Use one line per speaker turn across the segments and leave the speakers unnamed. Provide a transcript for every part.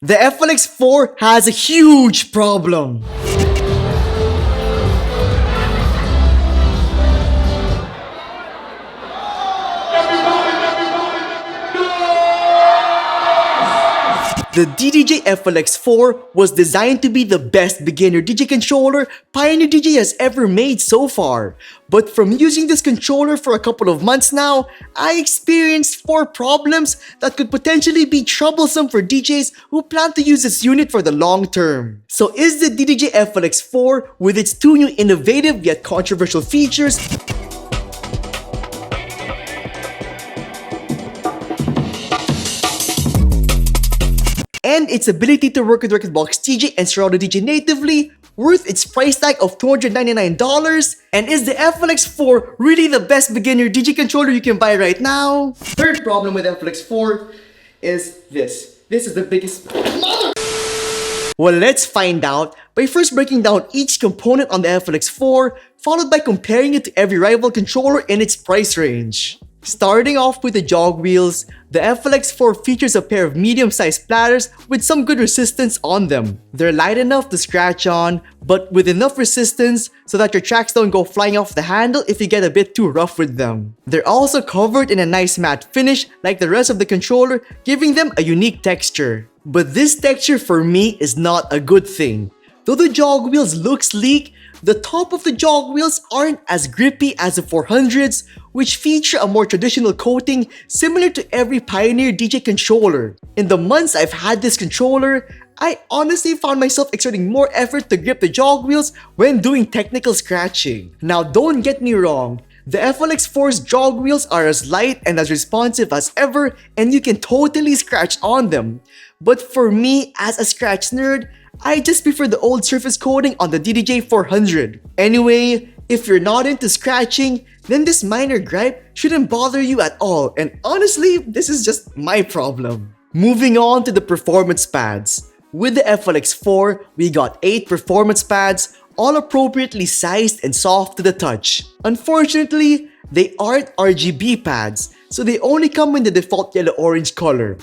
The FLX4 has a huge problem. The DDJ-FLX4 was designed to be the best beginner DJ controller Pioneer DJ has ever made so far. But from using this controller for a couple of months now, I experienced 4 problems that could potentially be troublesome for DJs who plan to use this unit for the long term. So is the DDJ-FLX4, with its 2 new innovative yet controversial features, and its ability to work with Rekordbox DJ and Serato DJ natively, worth its price tag of $299? And is the FLX4 really the best beginner DJ controller you can buy right now? Third problem with FLX4 is this. This is the biggest mother. Well, let's find out by first breaking down each component on the FLX4, followed by comparing it to every rival controller in its price range. Starting off with the jog wheels, the FLX4 features a pair of medium-sized platters with some good resistance on them. They're light enough to scratch on, but with enough resistance so that your tracks don't go flying off the handle if you get a bit too rough with them. They're also covered in a nice matte finish like the rest of the controller, giving them a unique texture. But this texture for me is not a good thing. Though the jog wheels look sleek, the top of the jog wheels aren't as grippy as the 400s, which feature a more traditional coating similar to every Pioneer DJ controller. In the months I've had this controller, I honestly found myself exerting more effort to grip the jog wheels when doing technical scratching. Now don't get me wrong, the FLX4's jog wheels are as light and as responsive as ever, and you can totally scratch on them. But for me, as a scratch nerd, I just prefer the old surface coating on the DDJ-400. Anyway, if you're not into scratching, then this minor gripe shouldn't bother you at all, and honestly, this is just my problem. Moving on to the performance pads. With the FLX4, we got 8 performance pads, all appropriately sized and soft to the touch. Unfortunately, they aren't RGB pads, so they only come in the default yellow-orange color.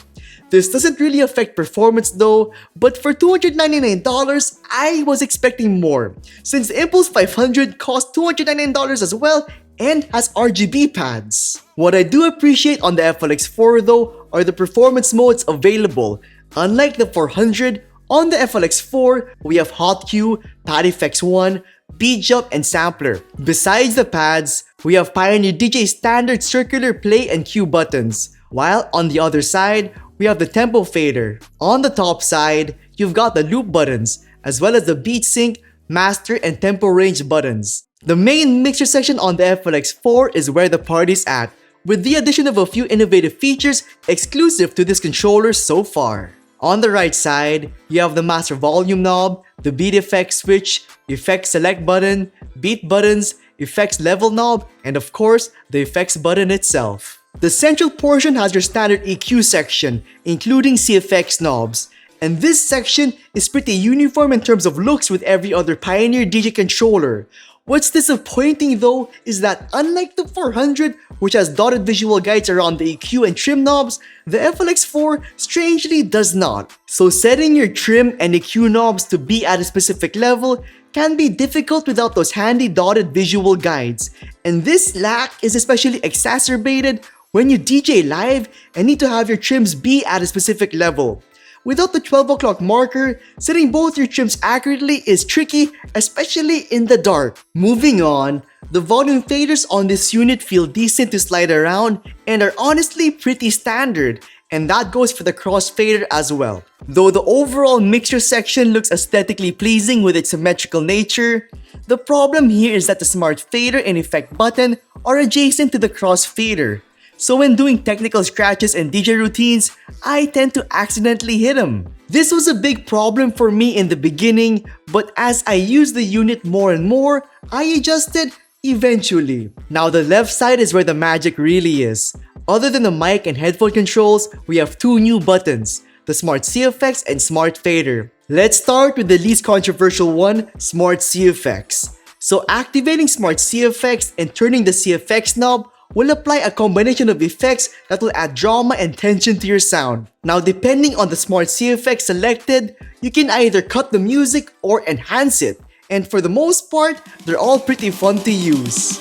This doesn't really affect performance though, but for $299, I was expecting more, since the Inpulse 500 costs $299 as well and has RGB pads. What I do appreciate on the FLX4 though are the performance modes available. Unlike the 400, on the FLX4, we have Hot Cue, Pad Effects 1, Beat Jump, and Sampler. Besides the pads, we have Pioneer DJ standard circular play and cue buttons, while on the other side, we have the tempo fader. On the top side, you've got the loop buttons, as well as the beat sync, master, and tempo range buttons. The main mixer section on the FLX4 is where the party's at, with the addition of a few innovative features exclusive to this controller so far. On the right side, you have the master volume knob, the beat effect switch, effects select button, beat buttons, effects level knob, and of course, the effects button itself. The central portion has your standard EQ section, including CFX knobs. And this section is pretty uniform in terms of looks with every other Pioneer DJ controller. What's disappointing though is that unlike the 400, which has dotted visual guides around the EQ and trim knobs, the FLX4 strangely does not. So setting your trim and EQ knobs to be at a specific level can be difficult without those handy dotted visual guides. And this lack is especially exacerbated when you DJ live and need to have your trims be at a specific level. Without the 12 o'clock marker, setting both your trims accurately is tricky, especially in the dark. Moving on, the volume faders on this unit feel decent to slide around and are honestly pretty standard, and that goes for the crossfader as well. Though the overall mixer section looks aesthetically pleasing with its symmetrical nature, the problem here is that the smart fader and effect button are adjacent to the crossfader. So when doing technical scratches and DJ routines, I tend to accidentally hit them. This was a big problem for me in the beginning, but as I used the unit more and more, I adjusted eventually. Now the left side is where the magic really is. Other than the mic and headphone controls, we have 2 new buttons, the Smart CFX and Smart Fader. Let's start with the least controversial one, Smart CFX. So activating Smart CFX and turning the CFX knob will apply a combination of effects that will add drama and tension to your sound. Now, depending on the smart CFX selected, you can either cut the music or enhance it. And for the most part, they're all pretty fun to use.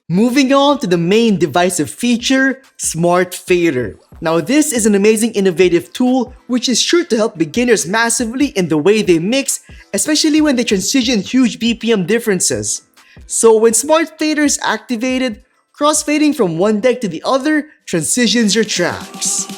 Moving on to the main divisive feature, Smart Fader. Now this is an amazing innovative tool which is sure to help beginners massively in the way they mix, especially when they transition huge BPM differences. So when Smart Fader is activated, crossfading from one deck to the other transitions your tracks.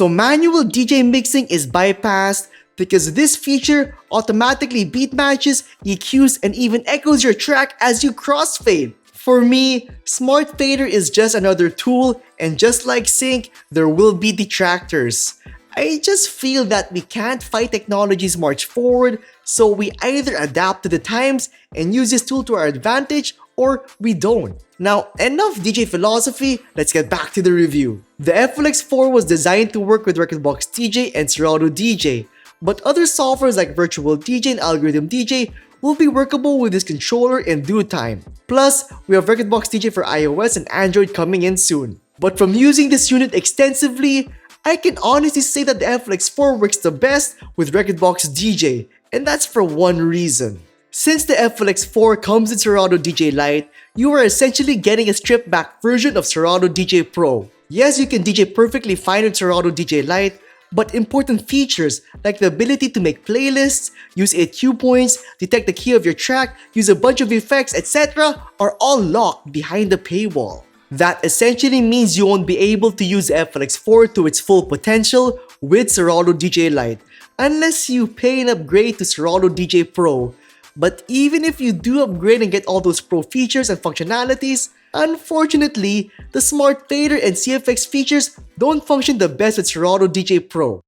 So manual DJ mixing is bypassed because this feature automatically beat matches, EQs, and even echoes your track as you crossfade. For me, Smart Fader is just another tool, and just like sync, there will be detractors. I just feel that we can't fight technology's march forward, so we either adapt to the times and use this tool to our advantage, or we don't. Now, enough DJ philosophy, let's get back to the review. The FLX4 was designed to work with Rekordbox DJ and Serato DJ, but other softwares like Virtual DJ and Algorithm DJ will be workable with this controller in due time. Plus, we have Rekordbox DJ for iOS and Android coming in soon. But from using this unit extensively, I can honestly say that the FLX4 works the best with Rekordbox DJ, and that's for one reason. Since the FLX4 comes in Serato DJ Lite, you are essentially getting a stripped back version of Serato DJ Pro. Yes, you can DJ perfectly fine with Serato DJ Lite, but important features like the ability to make playlists, use EQ points, detect the key of your track, use a bunch of effects, etc. are all locked behind the paywall. That essentially means you won't be able to use FLX4 to its full potential with Serato DJ Lite unless you pay and upgrade to Serato DJ Pro. But even if you do upgrade and get all those pro features and functionalities, unfortunately, the Smart Fader and CFX features don't function the best with Serato DJ Pro.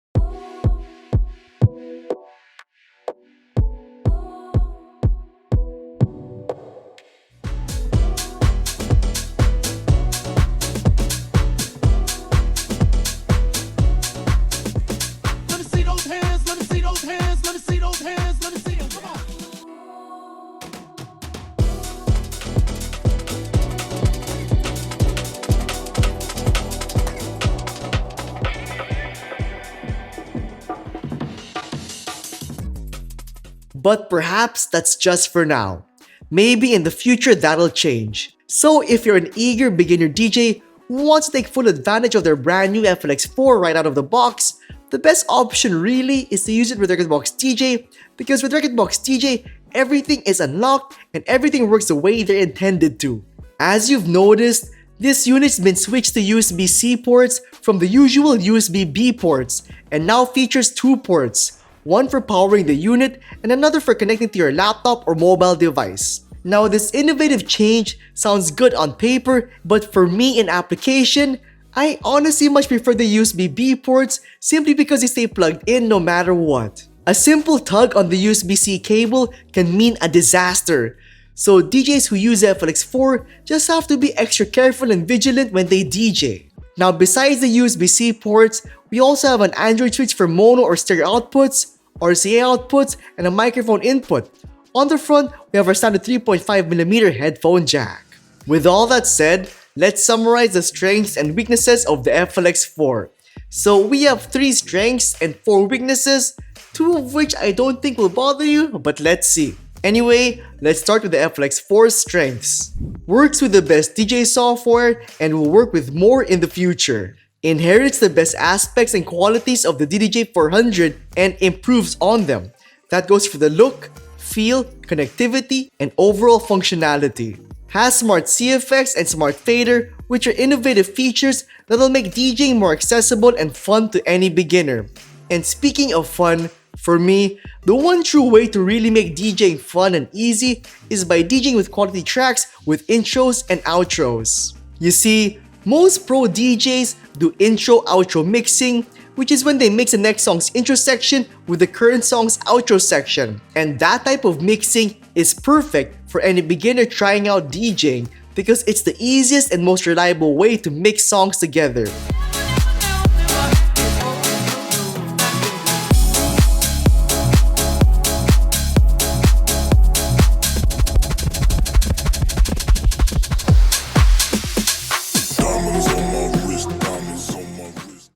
But perhaps that's just for now. Maybe in the future that'll change. So if you're an eager beginner DJ who wants to take full advantage of their brand new FLX4 right out of the box, the best option really is to use it with Rekordbox DJ, because with Rekordbox DJ, everything is unlocked and everything works the way they're intended to. As you've noticed, this unit's been switched to USB-C ports from the usual USB-B ports and now features two ports. One for powering the unit and another for connecting to your laptop or mobile device. Now this innovative change sounds good on paper, but for me in application, I honestly much prefer the USB-B ports simply because they stay plugged in no matter what. A simple tug on the USB-C cable can mean a disaster, so DJs who use FLX4 just have to be extra careful and vigilant when they DJ. Now besides the USB-C ports, we also have an Android switch for mono or stereo outputs, RCA outputs, and a microphone input. On the front, we have our standard 3.5mm headphone jack. With all that said, let's summarize the strengths and weaknesses of the FLX4. So we have 3 strengths and 4 weaknesses, 2 of which I don't think will bother you, but let's see. Anyway, let's start with the FLX4's strengths. Works with the best DJ software and will work with more in the future. Inherits the best aspects and qualities of the DDJ-400 and improves on them. That goes for the look, feel, connectivity, and overall functionality. Has Smart CFX and Smart Fader, which are innovative features that will make DJing more accessible and fun to any beginner. And speaking of fun, For me, the one true way to really make DJing fun and easy is by DJing with quality tracks with intros and outros. You see, most pro DJs do intro-outro mixing, which is when they mix the next song's intro section with the current song's outro section. And that type of mixing is perfect for any beginner trying out DJing because it's the easiest and most reliable way to mix songs together.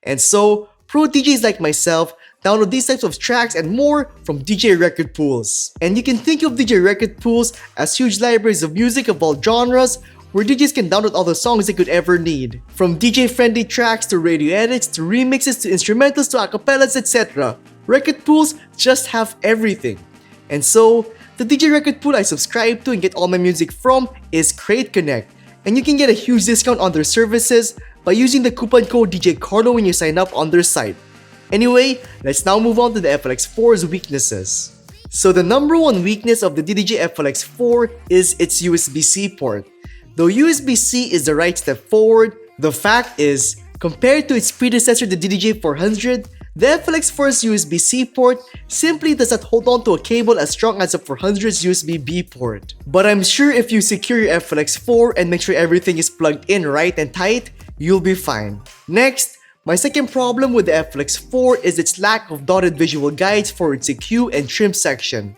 And so, pro DJs like myself download these types of tracks and more from DJ record pools. And you can think of DJ record pools as huge libraries of music of all genres where DJs can download all the songs they could ever need. From DJ-friendly tracks to radio edits to remixes to instrumentals to acapellas, etc. Record pools just have everything. And so, the DJ record pool I subscribe to and get all my music from is Crate Connect. And you can get a huge discount on their services by using the coupon code DJ Carlo when you sign up on their site. Anyway, let's now move on to the FLX4's weaknesses. So the number one weakness of the DDJ-FLX4 is its USB-C port. Though USB-C is the right step forward, the fact is, compared to its predecessor the DDJ-400, the FLX4's USB-C port simply does not hold on to a cable as strong as the 400's USB-B port. But I'm sure if you secure your FLX4 and make sure everything is plugged in right and tight, you'll be fine. Next, my second problem with the FLX4 is its lack of dotted visual guides for its EQ and trim section.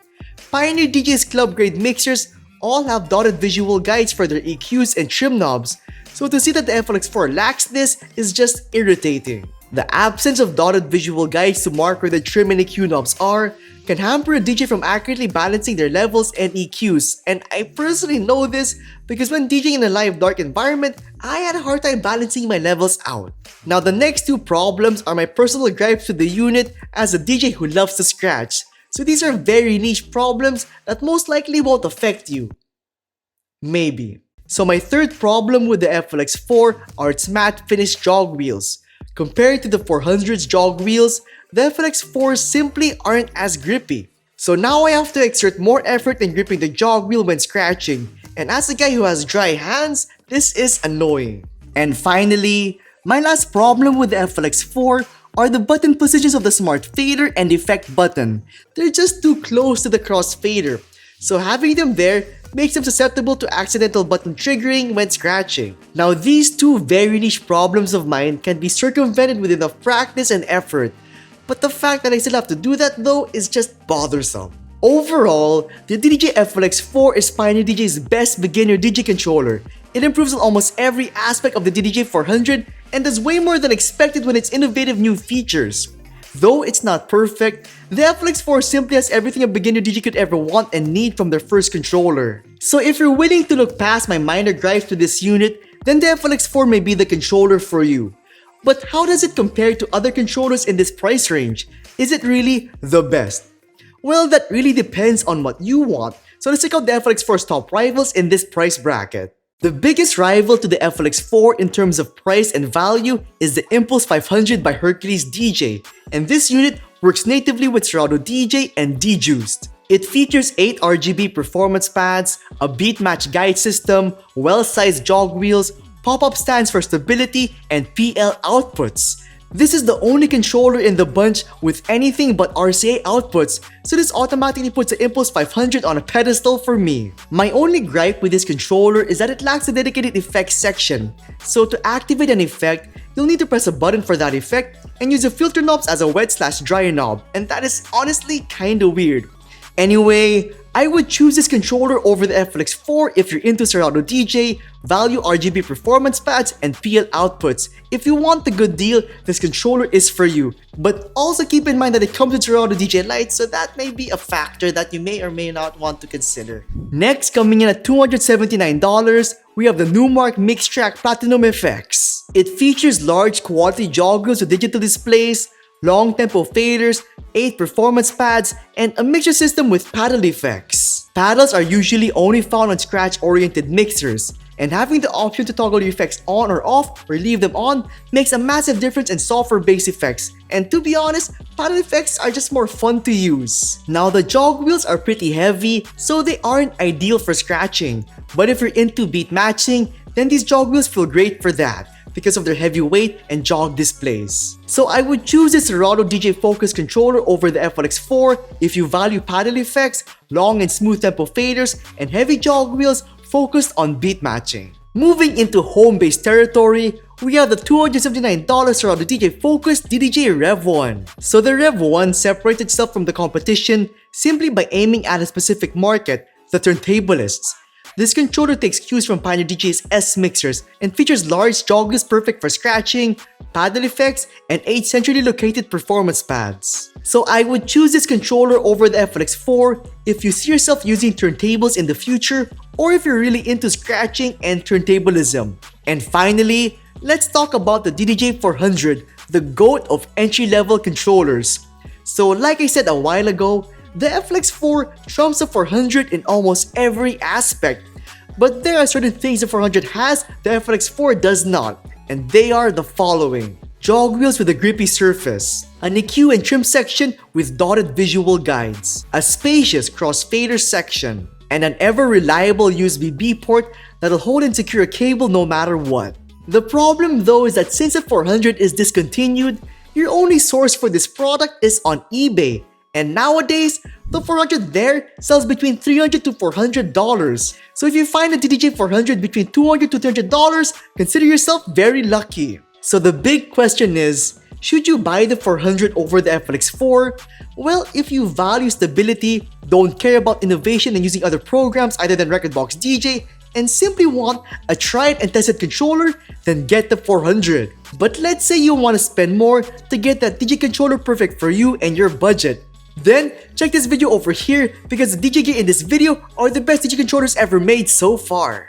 Pioneer DJ's club grade mixers all have dotted visual guides for their EQs and trim knobs, so to see that the FLX4 lacks this is just irritating. The absence of dotted visual guides to mark where the trim and EQ knobs are can hamper a DJ from accurately balancing their levels and EQs, and I personally know this because when DJing in a live dark environment, I had a hard time balancing my levels out. Now the next two problems are my personal gripes with the unit as a DJ who loves to scratch, so these are very niche problems that most likely won't affect you. Maybe. So my third problem with the FLX4 are its matte finish jog wheels. Compared to the 400's jog wheels, the FLX4s simply aren't as grippy. So now I have to exert more effort in gripping the jog wheel when scratching, and as a guy who has dry hands, this is annoying. And finally, my last problem with the FLX4 are the button positions of the smart fader and effect button. They're just too close to the crossfader, so having them there makes them susceptible to accidental button triggering when scratching. Now these two very niche problems of mine can be circumvented with enough practice and effort, but the fact that I still have to do that though is just bothersome. Overall, the DDJ-FLX4 is Pioneer DJ's best beginner DJ controller. It improves on almost every aspect of the DDJ-400 and does way more than expected with its innovative new features. Though it's not perfect, the FLX4 simply has everything a beginner DJ could ever want and need from their first controller. So if you're willing to look past my minor gripes with this unit, then the FLX4 may be the controller for you. But how does it compare to other controllers in this price range? Is it really the best? Well, that really depends on what you want, so let's check out the FLX4's top rivals in this price bracket. The biggest rival to the FLX4 in terms of price and value is the Inpulse 500 by Hercules DJ, and this unit works natively with Serato DJ and D-Juiced. It features 8 RGB performance pads, a beat match guide system, well-sized jog wheels, pop-up stands for stability, and PL outputs. This is the only controller in the bunch with anything but RCA outputs, so this automatically puts the Inpulse 500 on a pedestal for me. My only gripe with this controller is that it lacks a dedicated effects section. So to activate an effect, you'll need to press a button for that effect and use the filter knobs as a wet/dry knob, and that is honestly kinda weird. Anyway, I would choose this controller over the FLX4 if you're into Serato DJ, value RGB performance pads, and PL outputs. If you want the good deal, this controller is for you. But also keep in mind that it comes with Serato DJ Lite, so that may be a factor that you may or may not want to consider. Next, coming in at $279, we have the Numark Mixtrack Platinum FX. It features large quality joggles with digital displays, long tempo faders, 8 performance pads, and a mixer system with paddle effects. Paddles are usually only found on scratch-oriented mixers, And having the option to toggle your effects on or off or leave them on makes a massive difference in software-based effects. And to be honest, paddle effects are just more fun to use. Now the jog wheels are pretty heavy, so they aren't ideal for scratching. But if you're into beat matching, then these jog wheels feel great for that because of their heavy weight and jog displays. So I would choose this Serato DJ Focus controller over the FLX4 if you value paddle effects, long and smooth tempo faders, and heavy jog wheels focused on beat matching. Moving into home-based territory, we have the $279 Serato DJ Focus DDJ Rev 1. So the Rev 1 separates itself from the competition simply by aiming at a specific market, the turntablists. This controller takes cues from Pioneer DJ's S mixers and features large jog wheels perfect for scratching, paddle effects, and 8 centrally located performance pads. So I would choose this controller over the FLX4 if you see yourself using turntables in the future or if you're really into scratching and turntablism. And finally, let's talk about the DDJ-400, the GOAT of entry-level controllers. So like I said a while ago, the FLX4 trumps the 400 in almost every aspect. But there are certain things the 400 has the FLX4 does not, and they are the following. Jog wheels with a grippy surface, an EQ and trim section with dotted visual guides, a spacious crossfader section, and an ever-reliable USB-B port that'll hold and secure a cable no matter what. The problem though is that since the 400 is discontinued, your only source for this product is on eBay. And nowadays, the 400 there sells between $300 to $400. So if you find a DDJ-400 between $200 to $300, consider yourself very lucky. So the big question is, should you buy the 400 over the FLX4? Well, if you value stability, don't care about innovation and using other programs other than Rekordbox DJ, and simply want a tried and tested controller, then get the 400. But let's say you want to spend more to get that DJ controller perfect for you and your budget. Then, check this video over here because the DJ gear in this video are the best DJ controllers ever made so far.